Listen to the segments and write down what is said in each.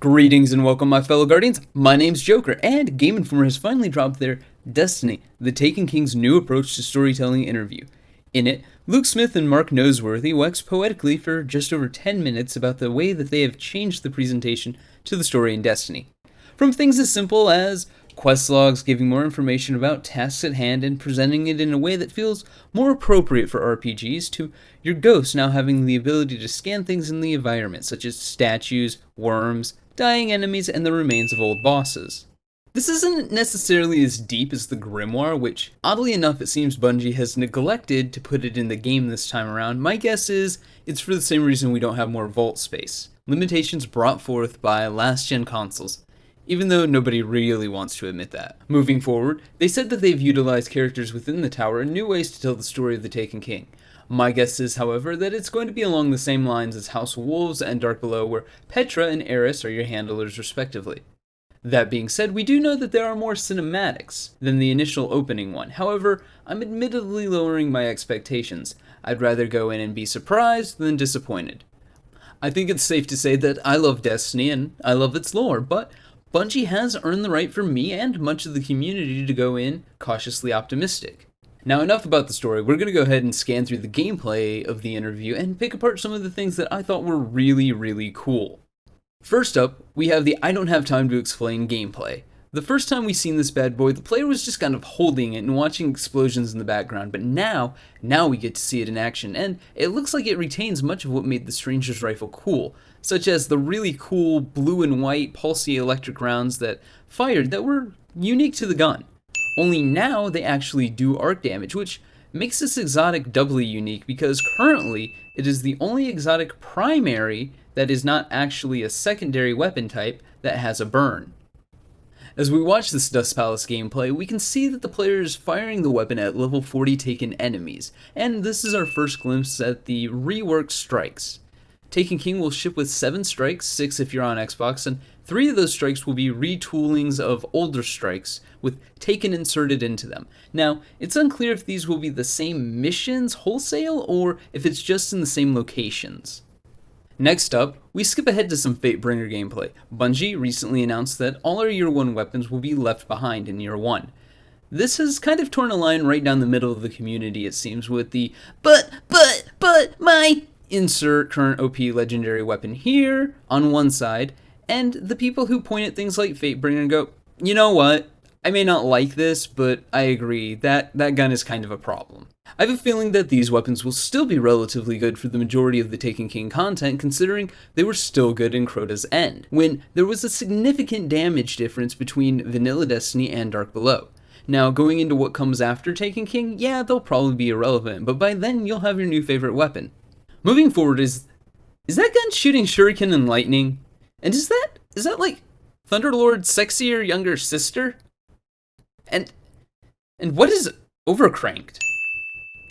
Greetings and welcome, my fellow Guardians. My name's Joker, and Game Informer has finally dropped their Destiny, the Taken King's new approach to storytelling interview. In it, Luke Smith and Mark Noseworthy wax poetically for just over 10 minutes about the way that they have changed the presentation to the story in Destiny. From things as simple as quest logs giving more information about tasks at hand and presenting it in a way that feels more appropriate for RPGs, to your ghosts now having the ability to scan things in the environment, such as statues, worms, dying enemies, and the remains of old bosses. This isn't necessarily as deep as the Grimoire, which, oddly enough, it seems Bungie has neglected to put it in the game this time around. My guess is it's for the same reason we don't have more vault space. Limitations brought forth by last-gen consoles, even though nobody really wants to admit that. Moving forward, they said that they've utilized characters within the tower in new ways to tell the story of the Taken King. My guess is, however, that it's going to be along the same lines as House of Wolves and Dark Below, where Petra and Eris are your handlers respectively. That being said, we do know that there are more cinematics than the initial opening one. However, I'm admittedly lowering my expectations. I'd rather go in and be surprised than disappointed. I think it's safe to say that I love Destiny and I love its lore, but Bungie has earned the right for me and much of the community to go in cautiously optimistic. Now, enough about the story. We're going to go ahead and scan through the gameplay of the interview and pick apart some of the things that I thought were really cool. First up, we have the I don't have time to explain gameplay. The first time we seen this bad boy, the player was just kind of holding it and watching explosions in the background, but now we get to see it in action, and it looks like it retains much of what made the Stranger's Rifle cool, such as the really cool blue and white pulsy electric rounds that fired that were unique to the gun. Only now they actually do arc damage, which makes this exotic doubly unique because currently it is the only exotic primary that is not actually a secondary weapon type that has a burn. As we watch this Dust Palace gameplay, we can see that the player is firing the weapon at level 40 Taken enemies, and this is our first glimpse at the reworked strikes. Taken King will ship with 7 strikes, 6 if you're on Xbox, and 3 of those strikes will be retoolings of older strikes, with Taken inserted into them. Now, it's unclear if these will be the same missions wholesale, or if it's just in the same locations. Next up, we skip ahead to some Fatebringer gameplay. Bungie recently announced that all our Year 1 weapons will be left behind in Year 1. This has kind of torn a line right down the middle of the community, it seems, with the but my insert current OP legendary weapon here on one side, and the people who point at things like Fatebringer and go, you know what, I may not like this, but I agree, that gun is kind of a problem. I have a feeling that these weapons will still be relatively good for the majority of the Taken King content, considering they were still good in Crota's End, when there was a significant damage difference between Vanilla Destiny and Dark Below. Now, going into what comes after Taken King, yeah, they'll probably be irrelevant, but by then you'll have your new favorite weapon. Moving forward, is that gun shooting shuriken and lightning? And is that like Thunderlord's sexier younger sister? And what is Overcranked?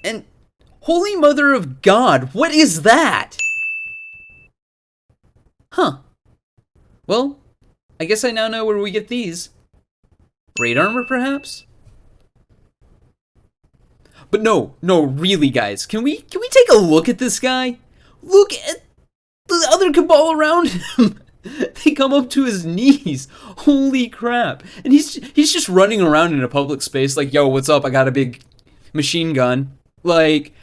And Holy Mother of God, what is that? Huh. Well, I guess I now know where we get these. Raid armor, perhaps? But no, really, guys, can we take a look at this guy? Look at the other Cabal around him. They come up to his knees. Holy crap. And he's just running around in a public space like, yo, what's up? I got a big machine gun. Like,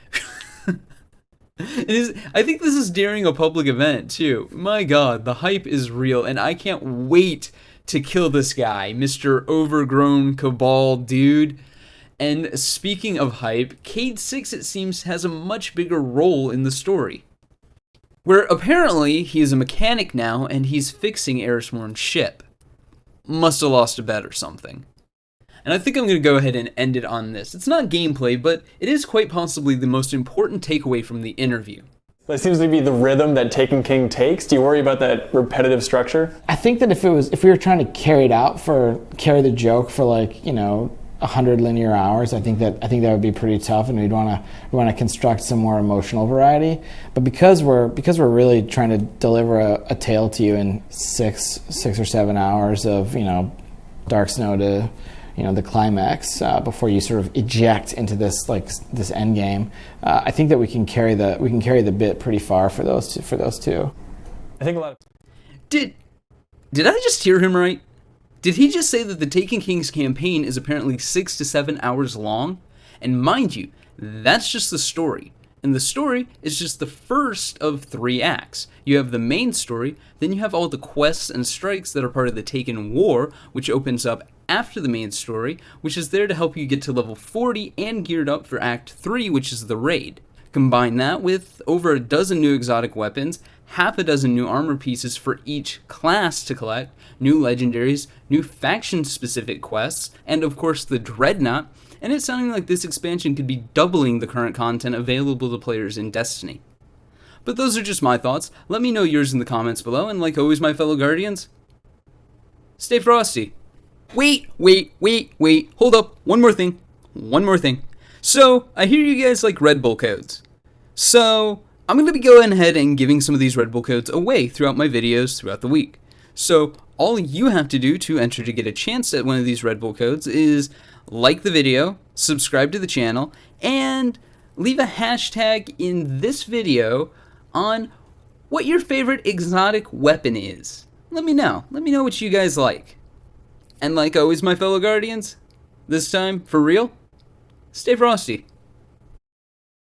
I think this is during a public event, too. My god, the hype is real, and I can't wait to kill this guy, Mr. Overgrown Cabal dude. And speaking of hype, Cade 6, it seems, has a much bigger role in the story, where apparently he is a mechanic now and he's fixing Erismorn's ship. Must have lost a bet or something. And I think I'm going to go ahead and end it on this. It's not gameplay, but it is quite possibly the most important takeaway from the interview. That seems to be the rhythm that Taken King takes. Do you worry about that repetitive structure? I think that if we were trying to carry the joke for 100 linear hours, I think that would be pretty tough, and we want to construct some more emotional variety. But because we're really trying to deliver a tale to you in six or 7 hours of Dark Snow to the climax before you sort of eject into this end game, I think that we can carry the bit pretty far for those two. I think a lot of... Did I just hear him right? Did he just say that the Taken King's campaign is apparently 6 to 7 hours long? And mind you, that's just the story. And the story is just the first of 3 acts. You have the main story, then you have all the quests and strikes that are part of the Taken War, which opens up after the main story, which is there to help you get to level 40 and geared up for Act 3, which is the raid. Combine that with over a dozen new exotic weapons, half a dozen new armor pieces for each class to collect, new legendaries, new faction-specific quests, and of course the Dreadnought, and it's sounding like this expansion could be doubling the current content available to players in Destiny. But those are just my thoughts. Let me know yours in the comments below, and like always, my fellow Guardians, stay frosty. Wait, hold up, one more thing. So, I hear you guys like Red Bull codes. So, I'm going to be going ahead and giving some of these Red Bull codes away throughout my videos throughout the week. So, all you have to do to enter to get a chance at one of these Red Bull codes is like the video, subscribe to the channel, and leave a hashtag in this video on what your favorite exotic weapon is. Let me know what you guys like. And like always, my fellow Guardians, this time, for real, stay frosty.